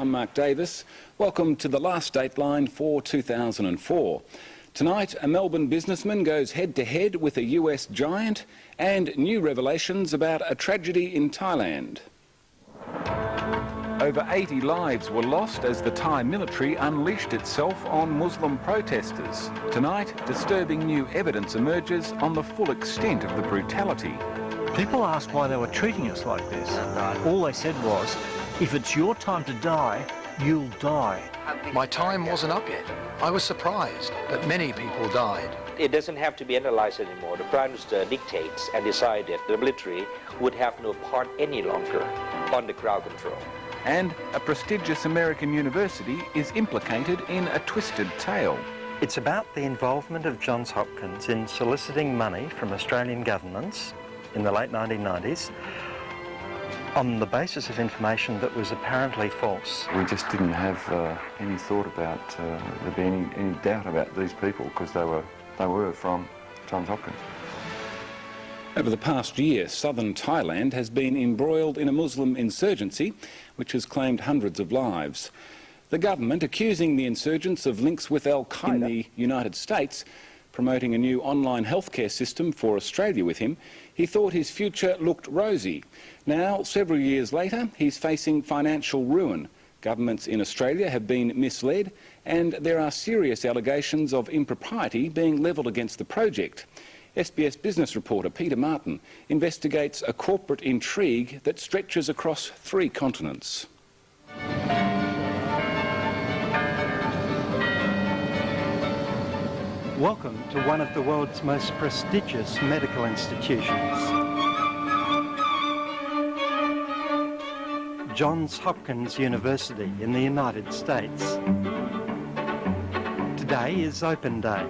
I'm Mark Davis. Welcome to the last Dateline for 2004. Tonight, a Melbourne businessman goes head-to-head with a US giant, and new revelations about a tragedy in Thailand. Over 80 lives were lost as the Thai military unleashed itself on Muslim protesters. Tonight, disturbing new evidence emerges on the full extent of the brutality. People asked why they were treating us like this. All they said was, if it's your time to die, you'll die. My time wasn't up yet. I was surprised, but many people died. It doesn't have to be analyzed anymore. The Prime Minister dictates and decided the military would have no part any longer on the crowd control. And a prestigious American university is implicated in a twisted tale. It's about the involvement of Johns Hopkins in soliciting money from Australian governments in the late 1990s on the basis of information that was apparently false. We just didn't have any thought about there being any doubt about these people because they were from Johns Hopkins. Over the past year, southern Thailand has been embroiled in a Muslim insurgency which has claimed hundreds of lives. The government accusing the insurgents of links with Al-Qaeda in the United States, promoting a new online healthcare system for Australia with him. He thought his future looked rosy. Now, several years later, he's facing financial ruin. Governments in Australia have been misled, and there are serious allegations of impropriety being levelled against the project. SBS business reporter Peter Martin investigates a corporate intrigue that stretches across 3 continents. Welcome to one of the world's most prestigious medical institutions. Johns Hopkins University in the United States. Today is open day.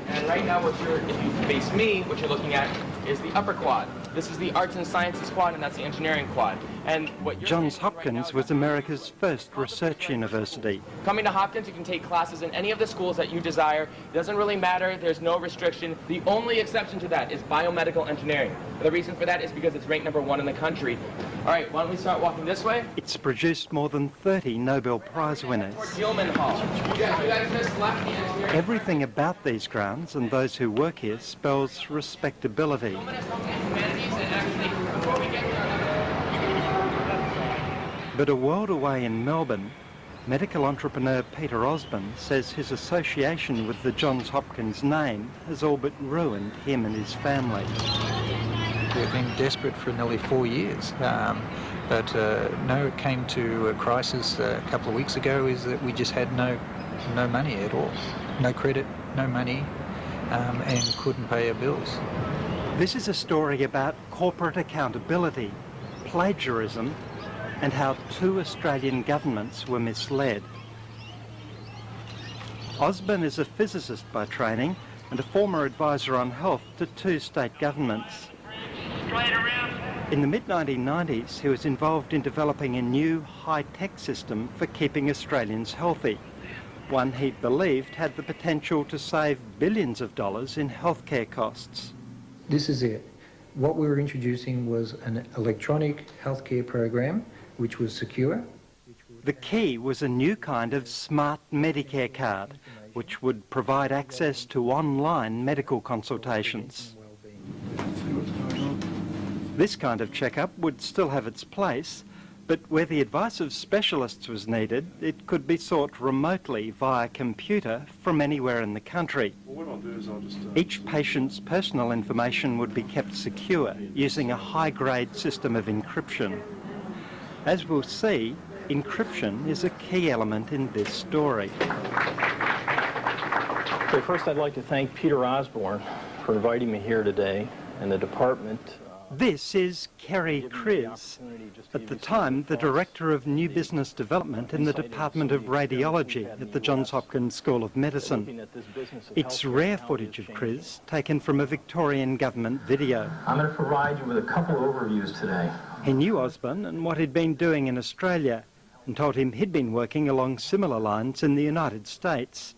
And right now, if you face me, what you're looking at is the upper quad. This is the arts and sciences quad, and that's the engineering quad. And what you're Johns Hopkins was America's first research university. Coming to Hopkins, you can take classes in any of the schools that you desire. It doesn't really matter. There's no restriction. The only exception to that is biomedical engineering. The reason for that is because it's ranked #1 in the country. All right, why don't we start walking this way? It's produced more than 30 Nobel Prize winners. Gilman Hall. You guys just left the engineering. Everything about these grounds and those who work here spells respectability. But a world away in Melbourne, medical entrepreneur Peter Osborne says his association with the Johns Hopkins name has all but ruined him and his family. We've been desperate for nearly 4 years, but no, it came to a crisis a couple of weeks ago, is that we just had no money at all. No credit, no money, and couldn't pay our bills. This is a story about corporate accountability, plagiarism, and how 2 Australian governments were misled. Osborne is a physicist by training and a former advisor on health to 2 state governments. In the mid-1990s, he was involved in developing a new high-tech system for keeping Australians healthy, one he believed had the potential to save billions of dollars in healthcare costs. This is it. What we were introducing was an electronic healthcare program which was secure. The key was a new kind of smart Medicare card, which would provide access to online medical consultations. This kind of checkup would still have its place, but where the advice of specialists was needed, it could be sought remotely via computer from anywhere in the country. Each patient's personal information would be kept secure using a high-grade system of encryption. As we'll see, encryption is a key element in this story. So first I'd like to thank Peter Osborne for inviting me here today and the department. This is Kerry Kriz, at the time the Director of New Business Development in the Department of Radiology at the Johns Hopkins School of Medicine. It's rare footage of Kriz taken from a Victorian government video. I'm going to provide you with a couple of overviews today. He knew Osborne and what he'd been doing in Australia and told him he'd been working along similar lines in the United States.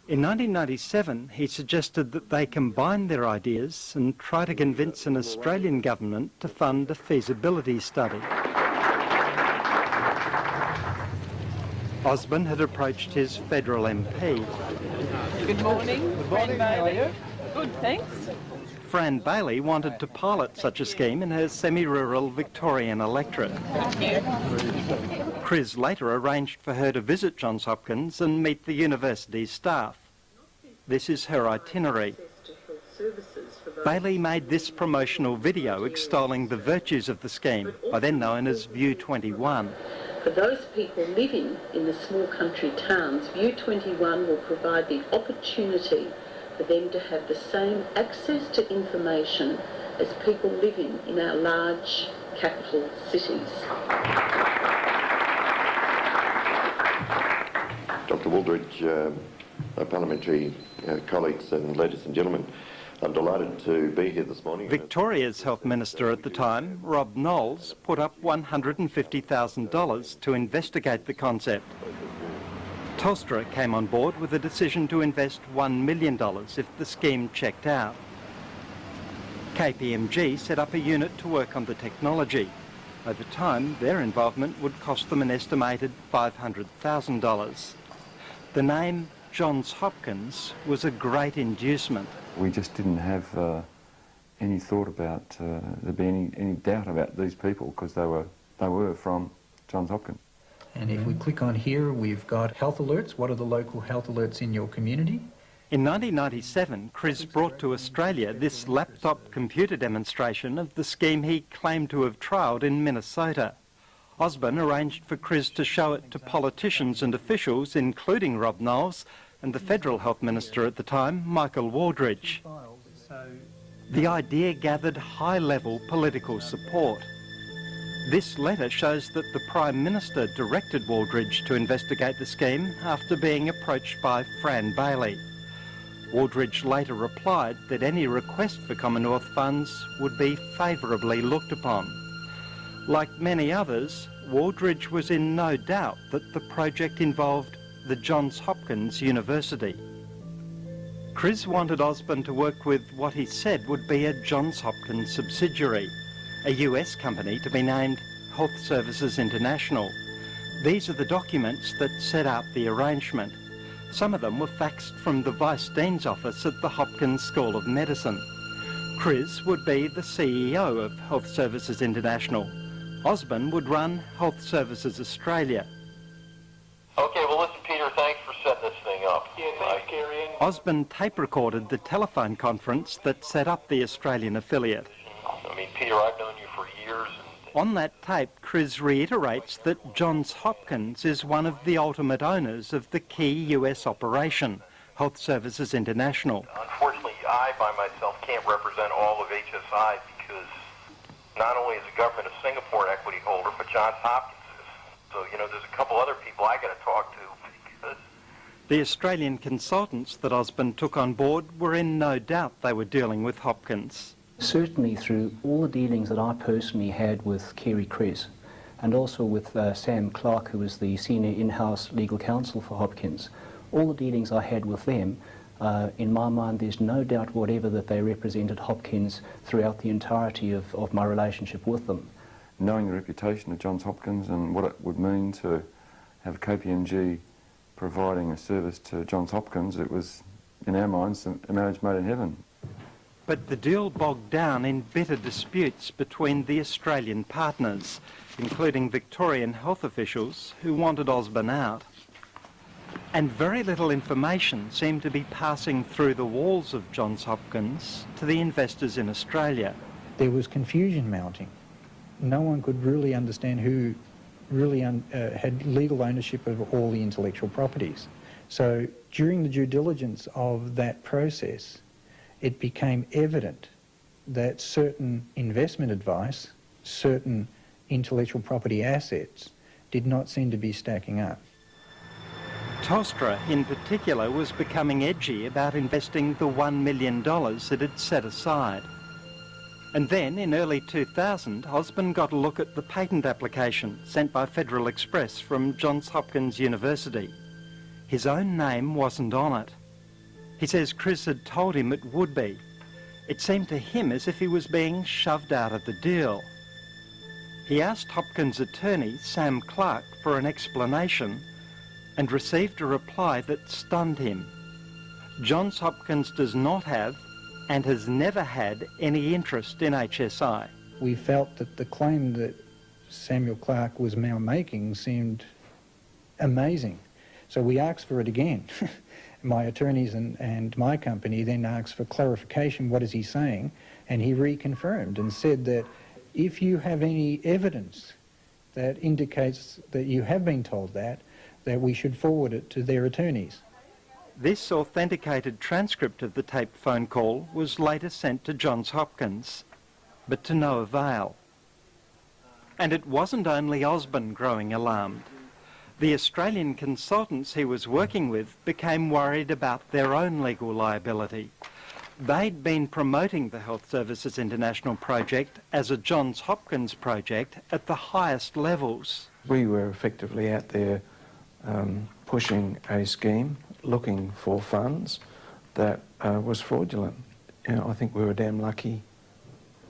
In 1997, he suggested that they combine their ideas and try to convince an Australian government to fund a feasibility study. Osborne had approached his federal MP. Good morning. Good morning, how are you? Good, thanks. Fran Bailey wanted to pilot such a scheme in her semi-rural Victorian electorate. Chris later arranged for her to visit Johns Hopkins and meet the university's staff. This is her itinerary. Bailey made this promotional video extolling the virtues of the scheme, by then known as View 21. For those people living in the small country towns, View 21 will provide the opportunity for them to have the same access to information as people living in our large capital cities. Dr. Wooldridge, parliamentary colleagues and ladies and gentlemen, I'm delighted to be here this morning. Victoria's Health Minister at the time, Rob Knowles, put up $150,000 to investigate the concept. Telstra came on board with a decision to invest $1 million if the scheme checked out. KPMG set up a unit to work on the technology. Over time, their involvement would cost them an estimated $500,000. The name Johns Hopkins was a great inducement. We just didn't have any thought about there being any doubt about these people because they were from Johns Hopkins. And if we click on here, we've got health alerts. What are the local health alerts in your community? In 1997, Chris brought to Australia this laptop computer demonstration of the scheme he claimed to have trialled in Minnesota. Osborne arranged for Chris to show it to politicians and officials, including Rob Knowles and the Federal Health Minister at the time, Michael Wooldridge. The idea gathered high-level political support. This letter shows that the Prime Minister directed Wooldridge to investigate the scheme after being approached by Fran Bailey. Wooldridge later replied that any request for Commonwealth funds would be favourably looked upon. Like many others, Wooldridge was in no doubt that the project involved the Johns Hopkins University. Chris wanted Osborne to work with what he said would be a Johns Hopkins subsidiary, a US company to be named Health Services International. These are the documents that set out the arrangement. Some of them were faxed from the Vice Dean's office at the Hopkins School of Medicine. Chris would be the CEO of Health Services International. Osborne would run Health Services Australia. Okay, well listen, Peter, thanks for setting this thing up. Yeah, thanks, Gary. Osborne tape-recorded the telephone conference that set up the Australian affiliate. I mean, Peter, I've known you for years. On that tape, Chris reiterates that Johns Hopkins is one of the ultimate owners of the key US operation, Health Services International. Unfortunately, I, by myself, can't represent all of HSI because not only is the government of Singapore an equity holder, but Johns Hopkins is. So, you know, there's a couple other people I got to talk to because... The Australian consultants that Osborne took on board were in no doubt they were dealing with Hopkins. Certainly through all the dealings that I personally had with Kerry Kress and also with Sam Clark, who was the senior in-house legal counsel for Hopkins, all the dealings I had with them, in my mind there's no doubt whatever that they represented Hopkins throughout the entirety of my relationship with them. Knowing the reputation of Johns Hopkins and what it would mean to have KPMG providing a service to Johns Hopkins, it was, in our minds, a marriage made in heaven. But the deal bogged down in bitter disputes between the Australian partners, including Victorian health officials who wanted Osborne out. And very little information seemed to be passing through the walls of Johns Hopkins to the investors in Australia. There was confusion mounting. No one could really understand who really had legal ownership of all the intellectual properties. So during the due diligence of that process, it became evident that certain investment advice, certain intellectual property assets did not seem to be stacking up. Telstra, in particular, was becoming edgy about investing the $1 million it had set aside. And then, in early 2000, Osborne got a look at the patent application sent by Federal Express from Johns Hopkins University. His own name wasn't on it. He says Chris had told him it would be. It seemed to him as if he was being shoved out of the deal. He asked Hopkins' attorney, Sam Clark, for an explanation, and received a reply that stunned him. Johns Hopkins does not have and has never had any interest in HSI. We felt that the claim that Samuel Clarke was now making seemed amazing. So we asked for it again. My attorneys and my company then asked for clarification, what is he saying? And he reconfirmed and said that if you have any evidence that indicates that you have been told that we should forward it to their attorneys. This authenticated transcript of the taped phone call was later sent to Johns Hopkins, but to no avail. And it wasn't only Osborne growing alarmed. The Australian consultants he was working with became worried about their own legal liability. They'd been promoting the Health Services International project as a Johns Hopkins project at the highest levels. We were effectively out there pushing a scheme, looking for funds that was fraudulent. You know, I think we were damn lucky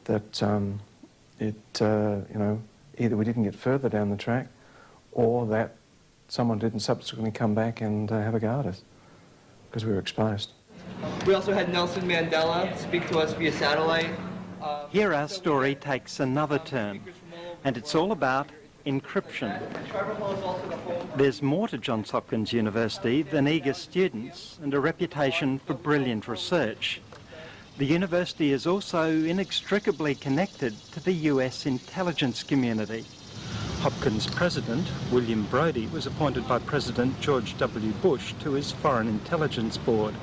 that either we didn't get further down the track or that someone didn't subsequently come back and have a go at us because we were exposed. We also had Nelson Mandela speak to us via satellite. Here our story takes another turn, and it's all about encryption. There's more to Johns Hopkins University than eager students and a reputation for brilliant research. The university is also inextricably connected to the US intelligence community. Hopkins president, William Brodie, was appointed by President George W. Bush to his Foreign Intelligence Board.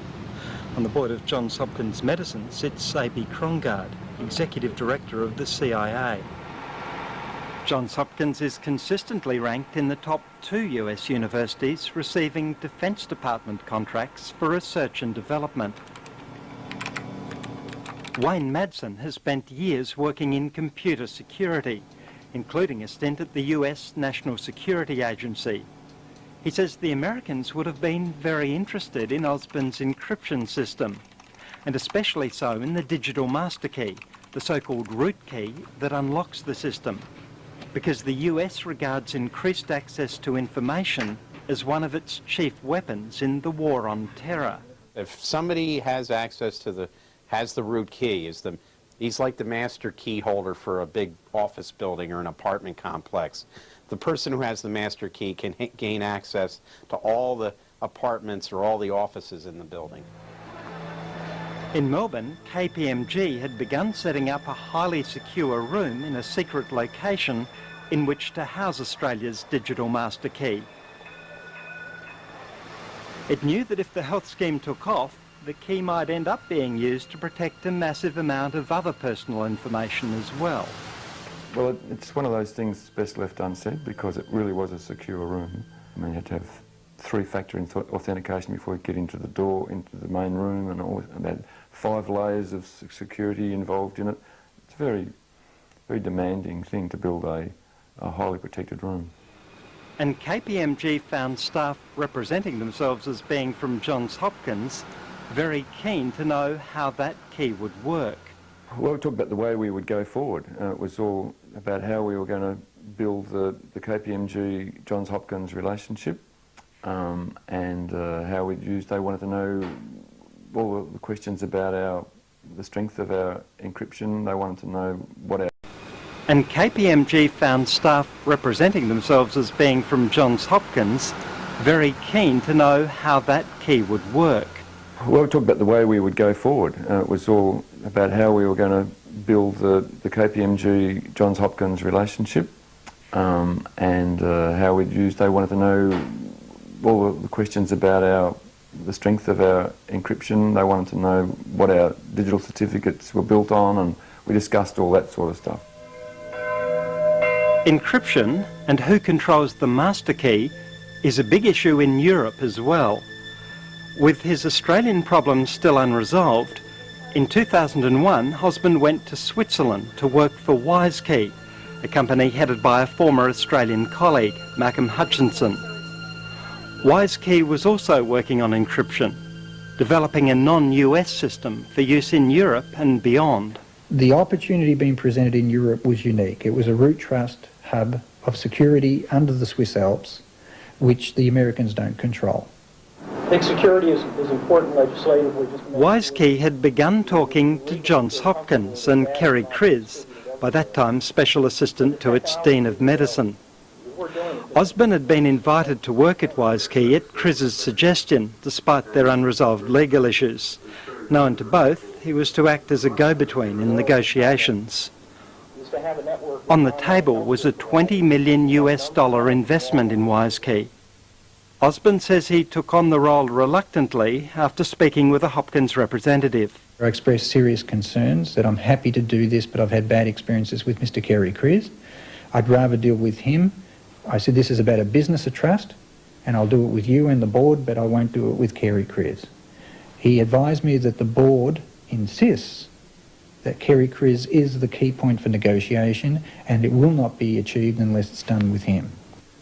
On the board of Johns Hopkins Medicine sits A.B. Krongard, executive director of the CIA. Johns Hopkins is consistently ranked in the top 2 US universities receiving Defence Department contracts for research and development. Wayne Madsen has spent years working in computer security, including a stint at the US National Security Agency. He says the Americans would have been very interested in Osborne's encryption system, and especially so in the digital master key, the so-called root key that unlocks the system, because the US regards increased access to information as one of its chief weapons in the war on terror. If somebody has access to has the root key, he's like the master key holder for a big office building or an apartment complex. The person who has the master key can gain access to all the apartments or all the offices in the building. In Melbourne, KPMG had begun setting up a highly secure room in a secret location in which to house Australia's digital master key. It knew that if the health scheme took off, the key might end up being used to protect a massive amount of other personal information as well. Well, it's one of those things best left unsaid because it really was a secure room. I mean, you had to have 3-factor authentication before you get into the door, into the main room, and all about 5 layers of security involved in it. It's a very, very demanding thing to build a highly protected room. And KPMG found staff representing themselves as being from Johns Hopkins very keen to know how that key would work. Well, we talked about the way we would go forward. It was all about how we were going to build the KPMG Johns Hopkins relationship and how we'd use. They wanted to know all the questions about the strength of our encryption. They wanted to know what our... And KPMG found staff representing themselves as being from Johns Hopkins very keen to know how that key would work. Well, we talked about the way we would go forward. It was all about how we were going to build the KPMG Johns Hopkins relationship and how we'd use. They wanted to know all the questions about the strength of our encryption. They wanted to know what our digital certificates were built on, and we discussed all that sort of stuff. Encryption and who controls the master key is a big issue in Europe as well. With his Australian problems still unresolved, in 2001 Osborne went to Switzerland to work for WiseKey, a company headed by a former Australian colleague, Malcolm Hutchinson. WiseKey was also working on encryption, developing a non-US system for use in Europe and beyond. The opportunity being presented in Europe was unique. It was a root trust hub of security under the Swiss Alps which the Americans don't control. I think security is important legislatively. WiseKey had begun talking to Johns Hopkins and Kerry Kriz, by that time Special Assistant to its Dean of Medicine. Osborne had been invited to work at WiseKey at Kriz's suggestion, despite their unresolved legal issues. Known to both, he was to act as a go-between in negotiations. On the table was a $20 million investment in WiseKey. Osborne says he took on the role reluctantly after speaking with a Hopkins representative. I expressed serious concerns that I'm happy to do this, but I've had bad experiences with Mr. Kerry Kriz. I'd rather deal with him. I said this is about a business of trust, and I'll do it with you and the board, but I won't do it with Kerry Kriz. He advised me that the board insists that Kerry Kriz is the key point for negotiation, and it will not be achieved unless it's done with him.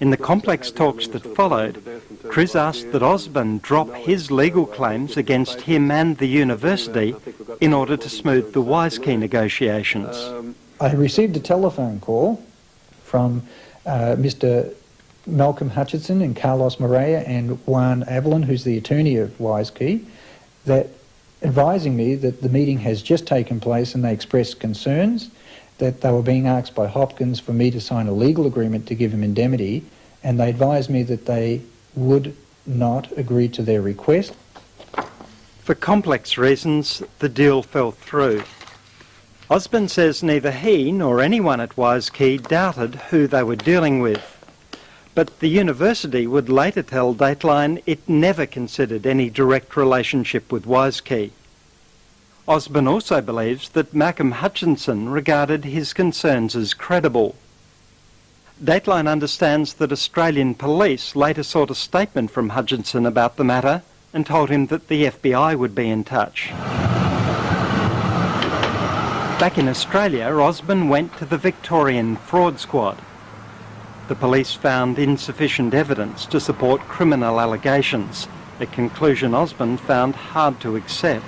In the complex talks that followed, Kriz asked that Osborne drop his legal claims against him and the university in order to smooth the WiseKey negotiations. I received a telephone call from Mr. Malcolm Hutchinson and Carlos Morea and Juan Avalon, who's the attorney of WiseKey, that advising me that the meeting has just taken place and they expressed concerns that they were being asked by Hopkins for me to sign a legal agreement to give him indemnity, and they advised me that they would not agree to their request. For complex reasons, the deal fell through. Osborne says neither he nor anyone at WiseKey doubted who they were dealing with. But the university would later tell Dateline it never considered any direct relationship with WiseKey. Osborne also believes that Malcolm Hutchinson regarded his concerns as credible. Dateline understands that Australian police later sought a statement from Hutchinson about the matter and told him that the FBI would be in touch. Back in Australia, Osborne went to the Victorian Fraud Squad. The police found insufficient evidence to support criminal allegations, a conclusion Osborne found hard to accept.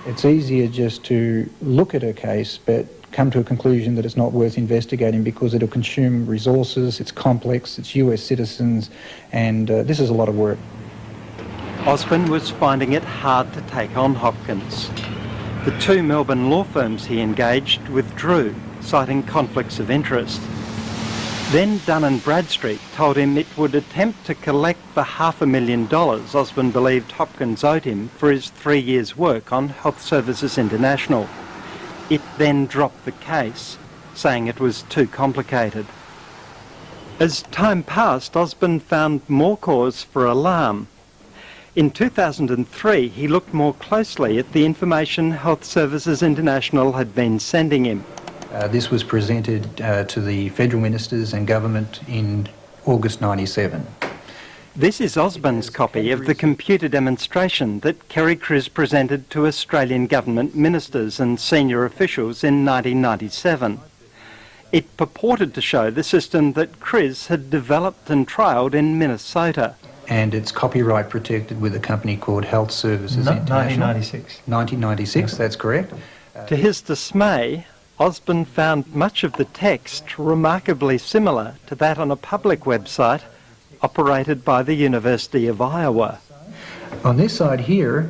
It's easier just to look at a case but come to a conclusion that it's not worth investigating because it'll consume resources, it's complex, it's US citizens, and this is a lot of work. Osborne was finding it hard to take on Hopkins. The two Melbourne law firms he engaged withdrew, citing conflicts of interest. Then Dun & Bradstreet told him it would attempt to collect the $500,000 Osborne believed Hopkins owed him for his 3 years' work on Health Services International. It then dropped the case, saying it was too complicated. As time passed, Osborne found more cause for alarm. In 2003, he looked more closely at the information Health Services International had been sending him. This was presented to the federal ministers and government in August '97. This is Osborne's copy of the computer demonstration that Kerry Kriz presented to Australian government ministers and senior officials in 1997. It purported to show the system that Kriz had developed and trialled in Minnesota. And it's copyright protected with a company called Health Services International. 1996. 1996, that's correct. To his dismay, Osborne found much of the text remarkably similar to that on a public website operated by the University of Iowa. On this side here,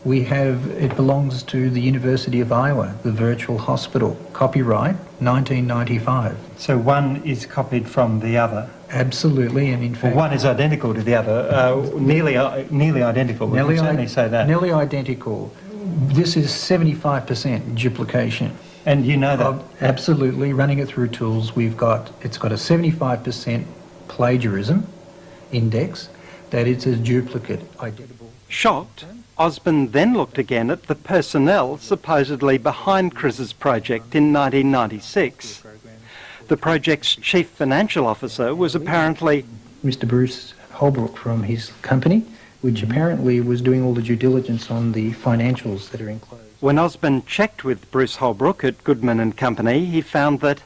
we have, it belongs to the University of Iowa, the virtual hospital. Copyright, 1995. So one is copied from the other? Absolutely, and in fact... Well, one is identical to the other, nearly identical, we can certainly say that. Nearly identical. This is 75% duplication. And you know that? Absolutely, running it through tools, it's got a 75% plagiarism index, that it's a duplicate. Shocked, Osborne then looked again at the personnel supposedly behind Kriz's project in 1996. The project's chief financial officer was apparently Mr. Bruce Holbrook from his company, which apparently was doing all the due diligence on the financials that are enclosed. When Osborne checked with Bruce Holbrook at Goodman and Company, he found that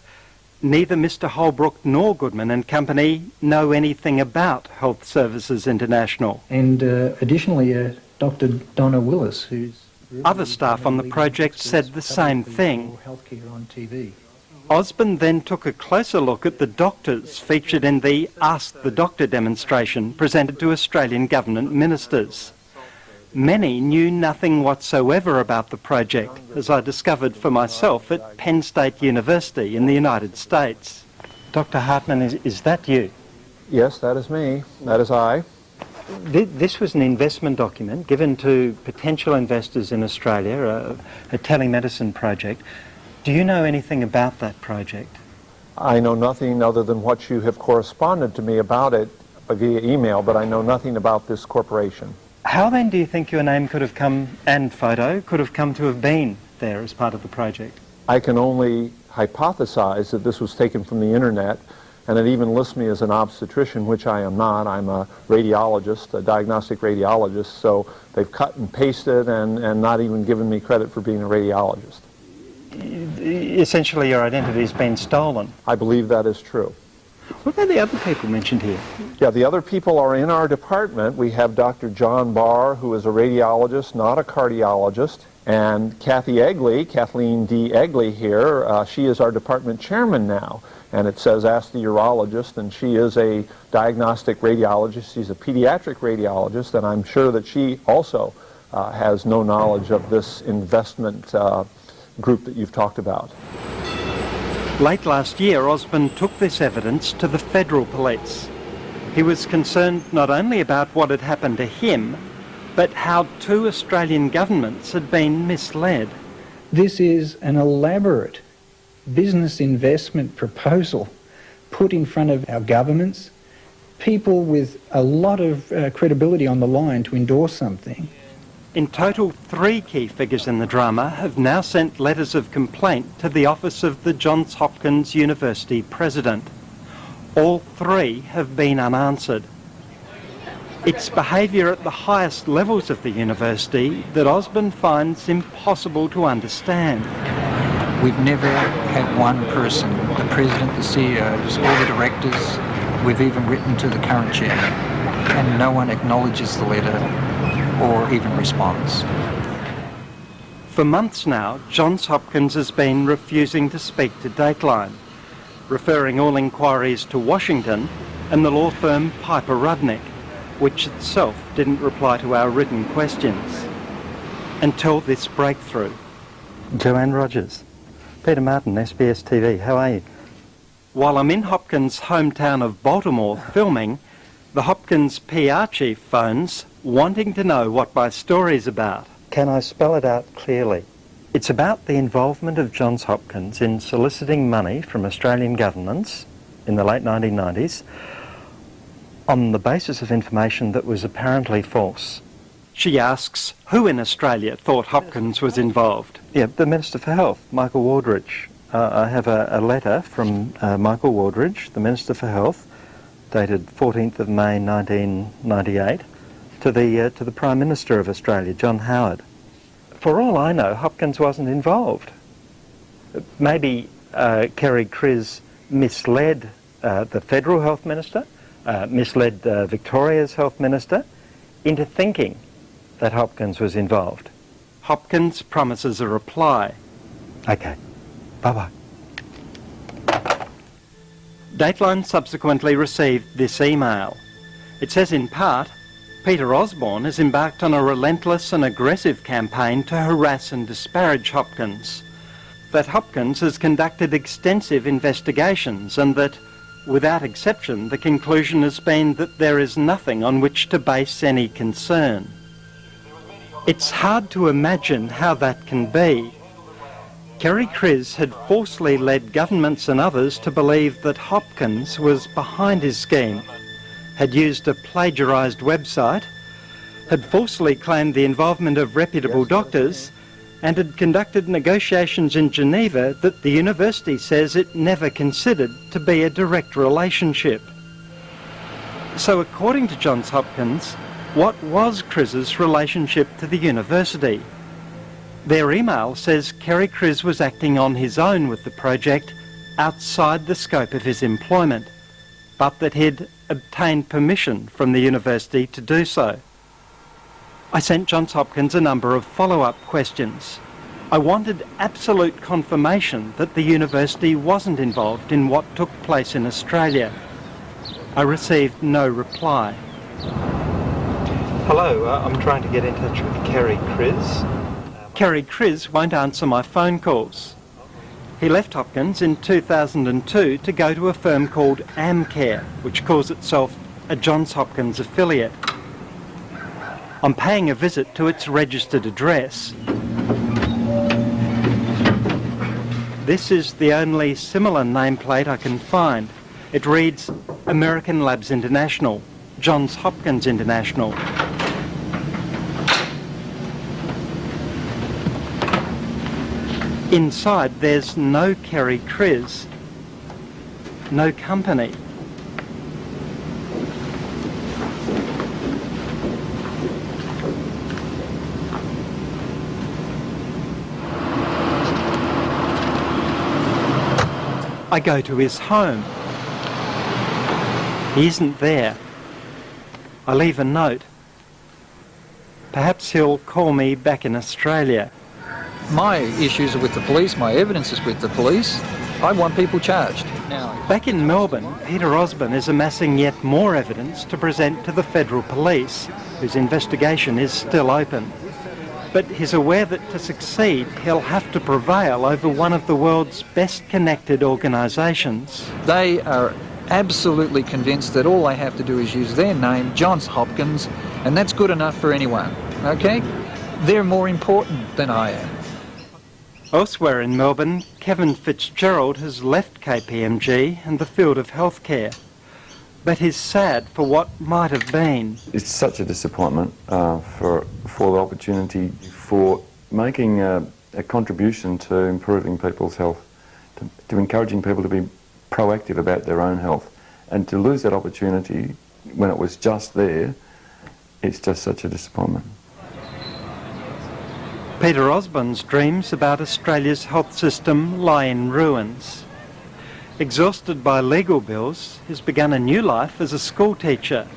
neither Mr. Holbrook nor Goodman and Company know anything about Health Services International. And additionally, Dr. Donna Willis, who's... Other staff on the project said the same thing. Healthcare on TV. Osborne then took a closer look at the doctors featured in the Ask the Doctor demonstration presented to Australian government ministers. Many knew nothing whatsoever about the project, as I discovered for myself at Penn State University in the United States. Dr. Hartman, is that you? Yes, that is me. That is I. This was an investment document given to potential investors in Australia, a telemedicine project. Do you know anything about that project? I know nothing other than what you have corresponded to me about it via email, but I know nothing about this corporation. How then do you think your name could have come, and photo, could have come to have been there as part of the project? I can only hypothesize that this was taken from the internet, and it even lists me as an obstetrician, which I am not. I'm a radiologist, a diagnostic radiologist, so they've cut and pasted and not even given me credit for being a radiologist. Essentially your identity has been stolen. I believe that is true. What about the other people mentioned here? Yeah, the other people are in our department. We have Dr. John Barr, who is a radiologist, not a cardiologist, and Kathy Egley, Kathleen D. Egley here, she is our department chairman now. And it says ask the urologist, and she is a diagnostic radiologist. She's a pediatric radiologist, and I'm sure that she also has no knowledge of this investment group that you've talked about. Late last year, Osborne took this evidence to the federal police. He was concerned not only about what had happened to him, but how 2 Australian governments had been misled. This is an elaborate business investment proposal put in front of our governments, people with a lot of credibility on the line to endorse something. In total, 3 key figures in the drama have now sent letters of complaint to the office of the Johns Hopkins University president. All 3 have been unanswered. It's behaviour at the highest levels of the university that Osborne finds impossible to understand. We've never had one person, the president, the CEOs, all the directors. We've even written to the current chairman, and no one acknowledges the letter or even responds. For months now, Johns Hopkins has been refusing to speak to Dateline, referring all inquiries to Washington and the law firm Piper Rudnick, which itself didn't reply to our written questions. Until this breakthrough. Joanne Rogers. Peter Martin, SBS TV, how are you? While I'm in Hopkins' hometown of Baltimore filming, the Hopkins PR chief phones, wanting to know what my story's about. Can I spell it out clearly? It's about the involvement of Johns Hopkins in soliciting money from Australian governments in the late 1990s on the basis of information that was apparently false. She asks who in Australia thought Hopkins was involved. Yeah, the Minister for Health, Michael Wardridge. I have a letter from Michael Wardridge, the Minister for Health, dated 14th of May 1998, to the Prime Minister of Australia, John Howard. For all I know, Hopkins wasn't involved. Maybe Kerry Kriz misled the Federal Health Minister, misled Victoria's Health Minister into thinking that Hopkins was involved. Hopkins promises a reply. Okay, bye-bye. Dateline subsequently received this email. It says in part, Peter Osborne has embarked on a relentless and aggressive campaign to harass and disparage Hopkins. That Hopkins has conducted extensive investigations and that, without exception, the conclusion has been that there is nothing on which to base any concern. It's hard to imagine how that can be. Kerry Kriz had falsely led governments and others to believe that Hopkins was behind his scheme, had used a plagiarised website, had falsely claimed the involvement of reputable doctors, and had conducted negotiations in Geneva that the university says it never considered to be a direct relationship. So according to Johns Hopkins, what was Kriz's relationship to the university? Their email says Kerry Kriz was acting on his own with the project outside the scope of his employment, but that he'd obtained permission from the university to do so. I sent Johns Hopkins a number of follow-up questions. I wanted absolute confirmation that the university wasn't involved in what took place in Australia. I received no reply. Hello, I'm trying to get in touch with Kerry Chris. Kerry Chris won't answer my phone calls. He left Hopkins in 2002 to go to a firm called Amcare, which calls itself a Johns Hopkins affiliate. I'm paying a visit to its registered address. This is the only similar nameplate I can find. It reads American Labs International, Johns Hopkins International. Inside there's no Kerry Chris, no company. I go to his home. He isn't there. I leave a note. Perhaps he'll call me back in Australia. My issues are with the police, my evidence is with the police. I want people charged. Back in Melbourne, Peter Osborne is amassing yet more evidence to present to the federal police, whose investigation is still open. But he's aware that to succeed, he'll have to prevail over one of the world's best connected organisations. They are absolutely convinced that all they have to do is use their name, Johns Hopkins, and that's good enough for anyone, okay? They're more important than I am. Elsewhere in Melbourne, Kevin Fitzgerald has left KPMG and the field of healthcare. But he's sad for what might have been. It's such a disappointment for the opportunity for making a contribution to improving people's health, to encouraging people to be proactive about their own health. And to lose that opportunity when it was just there, it's just such a disappointment. Peter Osborne's dreams about Australia's health system lie in ruins. Exhausted by legal bills, he's begun a new life as a school teacher.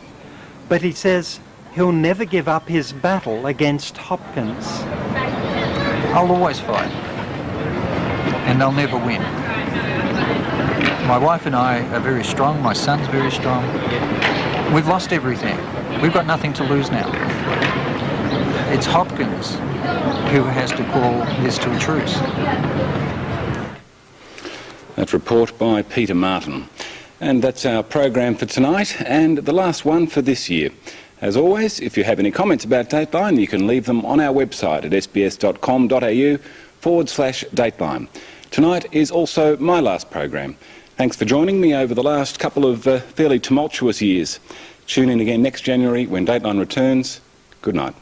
But he says he'll never give up his battle against Hopkins. I'll always fight, and they'll never win. My wife and I are very strong, my son's very strong. We've lost everything. We've got nothing to lose now. It's Hopkins who has to call this to a truce. That report by Peter Martin. And that's our program for tonight and the last one for this year. As always, if you have any comments about Dateline, you can leave them on our website at sbs.com.au/Dateline. Tonight is also my last program. Thanks for joining me over the last couple of fairly tumultuous years. Tune in again next January when Dateline returns. Good night.